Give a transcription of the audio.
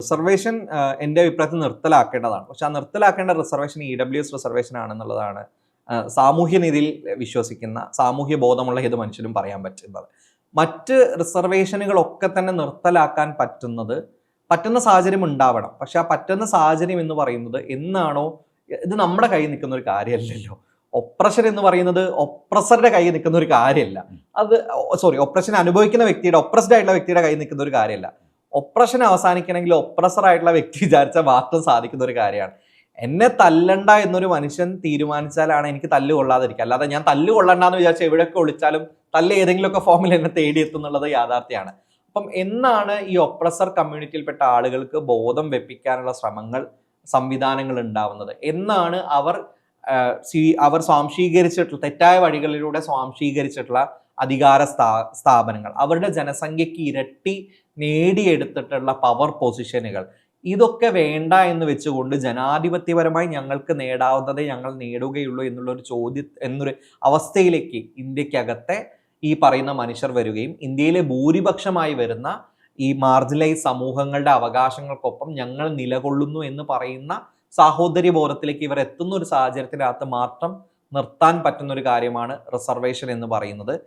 Reservation എൻ്റെ അഭിപ്രായത്തിൽ നിർത്തലാക്കേണ്ടതാണ്. പക്ഷെ ആ നിർത്തലാക്കേണ്ട റിസർവേഷൻ EWS റിസർവേഷൻ ആണെന്നുള്ളതാണ് സാമൂഹ്യ നീതിയിൽ വിശ്വസിക്കുന്ന, സാമൂഹ്യ ബോധമുള്ള ഏത് മനുഷ്യനും പറയാൻ പറ്റുന്നത്. മറ്റ് റിസർവേഷനുകളൊക്കെ തന്നെ നിർത്തലാക്കാൻ പറ്റുന്ന സാഹചര്യം ഉണ്ടാവണം. പക്ഷെ ആ പറ്റുന്ന സാഹചര്യം എന്ന് പറയുന്നത് എന്നാണോ, ഇത് നമ്മുടെ കയ്യിൽ നിൽക്കുന്ന ഒരു കാര്യമല്ലല്ലോ. ഒപ്രഷൻ എന്ന് പറയുന്നത് ഒപ്രസറുടെ കയ്യിൽ നിൽക്കുന്ന ഒരു കാര്യമല്ല. ഒപ്രഷൻ അനുഭവിക്കുന്ന വ്യക്തിയുടെ, ഒപ്രസ്ഡ് ആയിട്ടുള്ള വ്യക്തിയുടെ കയ്യിൽ നിൽക്കുന്ന ഒരു കാര്യമല്ല. ഒപ്രഷൻ അവസാനിക്കണമെങ്കിൽ ഒപ്രസർ ആയിട്ടുള്ള വ്യക്തി വിചാരിച്ചാൽ മാത്രം സാധിക്കുന്ന ഒരു കാര്യമാണ്. എന്നെ തല്ലണ്ട എന്നൊരു മനുഷ്യൻ തീരുമാനിച്ചാലാണ് എനിക്ക് തല്ല് കൊള്ളാതിരിക്കുക. അല്ലാതെ ഞാൻ തല്ല് കൊള്ളണ്ടെന്ന് വിചാരിച്ചാൽ എവിടെയൊക്കെ ഒളിച്ചാലും തല്ല് ഏതെങ്കിലുമൊക്കെ ഫോമിൽ എന്നെ തേടിയെത്തുന്നുള്ളത് യാഥാർത്ഥ്യമാണ്. അപ്പം എന്നാണ് ഈ ഒപ്രസർ കമ്മ്യൂണിറ്റിയിൽപ്പെട്ട ആളുകൾക്ക് ബോധം വെപ്പിക്കാനുള്ള സംവിധാനങ്ങൾ ഉണ്ടാവുന്നത്? എന്നാണ് അവർ സ്വാംശീകരിച്ചിട്ടുള്ള തെറ്റായ വഴികളിലൂടെ സ്വാംശീകരിച്ചിട്ടുള്ള അധികാര സ്ഥാപനങ്ങൾ, അവരുടെ ജനസംഖ്യയ്ക്ക് ഇരട്ടി നേടിയെടുത്തിട്ടുള്ള പവർ പൊസിഷനുകൾ, ഇതൊക്കെ വേണ്ട എന്ന് വെച്ചുകൊണ്ട് ജനാധിപത്യപരമായി ഞങ്ങൾക്ക് നേടാവുന്നതേ ഞങ്ങൾ നേടുകയുള്ളൂ എന്നൊരു അവസ്ഥയിലേക്ക് ഇന്ത്യക്കകത്തെ ഈ പറയുന്ന മനുഷ്യർ വരികയും ഇന്ത്യയിലെ ഭൂരിപക്ഷമായി വരുന്ന ഈ മാർജിനലൈസ് സമൂഹങ്ങളുടെ അവകാശങ്ങൾക്കൊപ്പം ഞങ്ങൾ നിലകൊള്ളുന്നു എന്ന് പറയുന്ന സാഹോദര്യ ബോധത്തിലേക്ക് ഇവർ എത്തുന്ന ഒരു സാഹചര്യത്തിനകത്ത് മാത്രം നിർത്താൻ പറ്റുന്ന ഒരു കാര്യമാണ് റിസർവേഷൻ എന്ന് പറയുന്നത്.